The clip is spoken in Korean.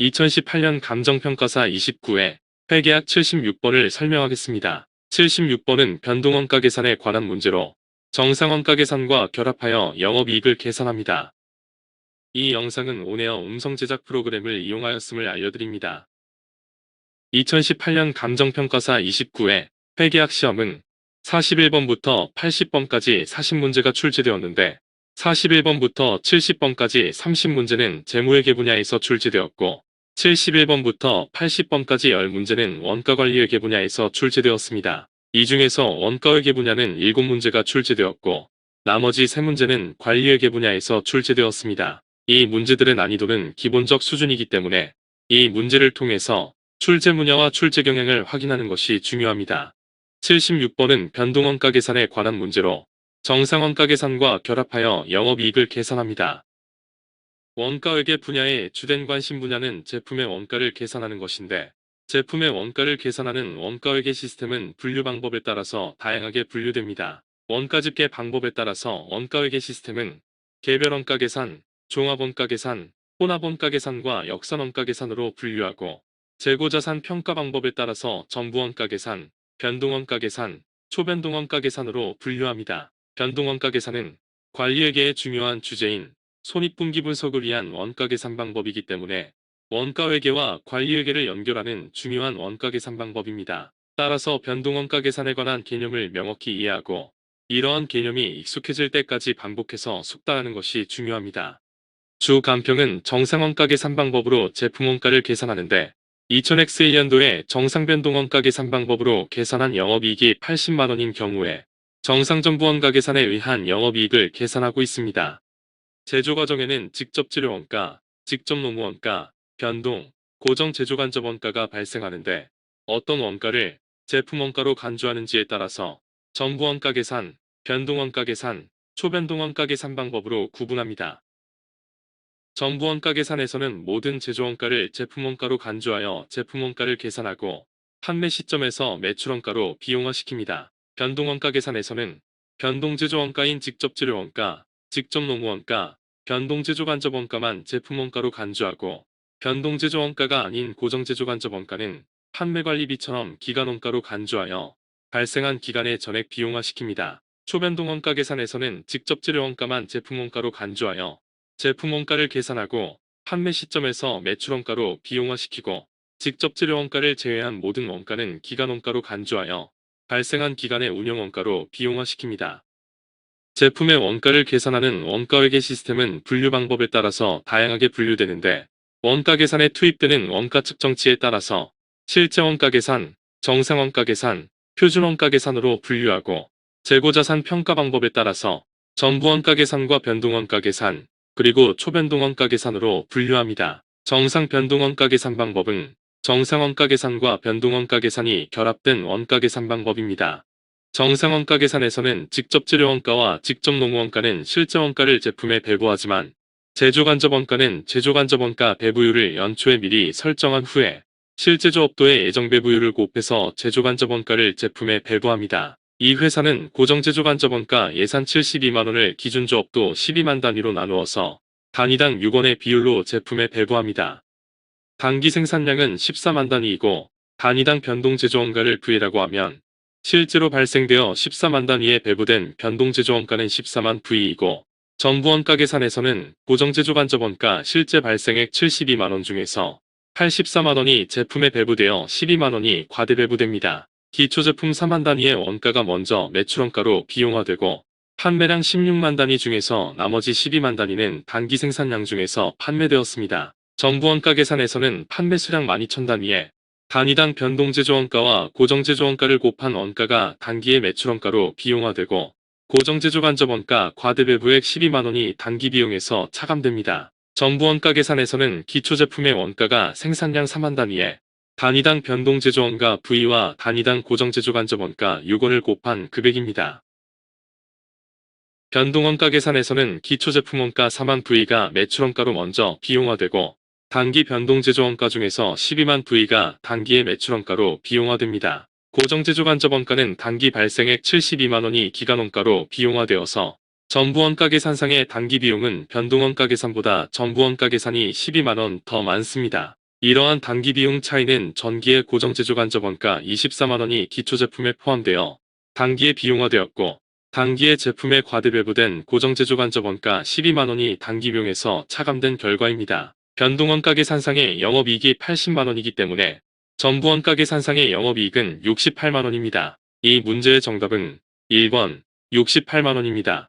2018년 감정평가사 29회 회계약 76번을 설명하겠습니다. 76번은 변동원가 계산에 관한 문제로 정상원가 계산과 결합하여 영업이익을 계산합니다. 이 영상은 온에어 음성 제작 프로그램을 이용하였음을 알려드립니다. 2018년 감정평가사 29회 회계약 시험은 41번부터 80번까지 40문제가 출제되었는데 41번부터 70번까지 30문제는 재무회계 분야에서 출제되었고 71번부터 80번까지 10문제는 원가관리회계 분야에서 출제되었습니다. 이 중에서 원가회계 분야는 7문제가 출제되었고 나머지 3문제는 관리회계 분야에서 출제되었습니다. 이 문제들의 난이도는 기본적 수준이기 때문에 이 문제를 통해서 출제 문야와 출제 경향을 확인하는 것이 중요합니다. 76번은 변동원가 계산에 관한 문제로 정상원가 계산과 결합하여 영업이익을 계산합니다. 원가회계 분야의 주된 관심 분야는 제품의 원가를 계산하는 것인데 제품의 원가를 계산하는 원가회계 시스템은 분류 방법에 따라서 다양하게 분류됩니다. 원가집계 방법에 따라서 원가회계 시스템은 개별원가 계산, 종합원가 계산, 혼합원가 계산과 역산원가 계산으로 분류하고 재고자산 평가 방법에 따라서 전부원가 계산, 변동원가 계산, 초변동원가 계산으로 분류합니다. 변동원가 계산은 관리회계의 중요한 주제인 손익분기 분석을 위한 원가 계산 방법이기 때문에 원가회계와 관리회계를 연결하는 중요한 원가 계산 방법입니다. 따라서 변동원가 계산에 관한 개념을 명확히 이해하고 이러한 개념이 익숙해질 때까지 반복해서 숙달하는 것이 중요합니다. 주 간평은 정상원가 계산 방법으로 제품원가를 계산하는데 2000X1년도에 정상변동원가 계산 방법으로 계산한 영업이익이 80만원인 경우에 정상전부원가 계산에 의한 영업이익을 계산하고 있습니다. 제조과정에는 직접재료원가, 직접노무원가, 변동, 고정제조간접원가가 발생하는데 어떤 원가를 제품원가로 간주하는지에 따라서 전부원가 계산, 변동원가 계산, 초변동원가 계산 방법으로 구분합니다. 전부원가 계산에서는 모든 제조원가를 제품원가로 간주하여 제품원가를 계산하고 판매 시점에서 매출원가로 비용화시킵니다. 변동원가 계산에서는 변동제조원가인 직접재료원가, 직접노무원가, 변동제조간접원가만 제품원가로 간주하고 변동제조원가가 아닌 고정제조간접원가는 판매관리비처럼 기간원가로 간주하여 발생한 기간의 전액 비용화시킵니다. 초변동원가 계산에서는 직접재료원가만 제품원가로 간주하여 제품원가를 계산하고 판매 시점에서 매출원가로 비용화시키고 직접재료원가를 제외한 모든 원가는 기간원가로 간주하여 발생한 기간의 운영원가로 비용화시킵니다. 제품의 원가를 계산하는 원가회계 시스템은 분류 방법에 따라서 다양하게 분류되는데 원가 계산에 투입되는 원가 측정치에 따라서 실제원가 계산, 정상원가 계산, 표준원가 계산으로 분류하고 재고자산 평가 방법에 따라서 전부원가 계산과 변동원가 계산, 그리고 초변동원가 계산으로 분류합니다. 정상 변동원가 계산 방법은 정상원가 계산과 변동원가 계산이 결합된 원가 계산 방법입니다. 정상원가 계산에서는 직접재료원가와 직접노무원가는 실제원가를 제품에 배부하지만 제조간접원가는 제조간접원가 배부율을 연초에 미리 설정한 후에 실제조업도의 예정배부율을 곱해서 제조간접원가를 제품에 배부합니다. 이 회사는 고정제조간접원가 예산 72만원을 기준조업도 12만 단위로 나누어서 단위당 6원의 비율로 제품에 배부합니다. 단기 생산량은 14만 단위이고 단위당 변동제조원가를 V라고 하면 실제로 발생되어 14만 단위에 배부된 변동제조원가는 14만 V이고 전부원가 계산에서는 고정제조간접원가 실제 발생액 72만원 중에서 84만원이 제품에 배부되어 12만원이 과대배부됩니다. 기초제품 4만 단위의 원가가 먼저 매출원가로 비용화되고 판매량 16만 단위 중에서 나머지 12만 단위는 단기 생산량 중에서 판매되었습니다. 전부원가 계산에서는 판매 수량 12,000단위에 단위당 변동제조원가와 고정제조원가를 곱한 원가가 단기의 매출원가로 비용화되고 고정제조간접원가 과대배부액 12만원이 단기 비용에서 차감됩니다. 전부원가 계산에서는 기초제품의 원가가 생산량 4만 단위에 단위당 변동제조원가 V와 단위당 고정제조간접원가 6원을 곱한 금액입니다. 변동원가 계산에서는 기초제품원가 4만 V가 매출원가로 먼저 비용화되고 단기 변동제조원가 중에서 12만 V가 단기의 매출원가로 비용화됩니다. 고정제조간접원가는 단기 발생액 72만원이 기간원가로 비용화되어서 전부원가 계산상의 단기 비용은 변동원가 계산보다 전부원가 계산이 12만원 더 많습니다. 이러한 단기 비용 차이는 전기의 고정제조 간접원가 24만원이 기초제품에 포함되어 단기에 비용화되었고, 단기의 제품에 과대 배부된 고정제조 간접원가 12만원이 단기 비용에서 차감된 결과입니다. 변동원가 계산상의 영업이익이 80만원이기 때문에 전부원가 계산상의 영업이익은 68만원입니다. 이 문제의 정답은 1번 68만원입니다.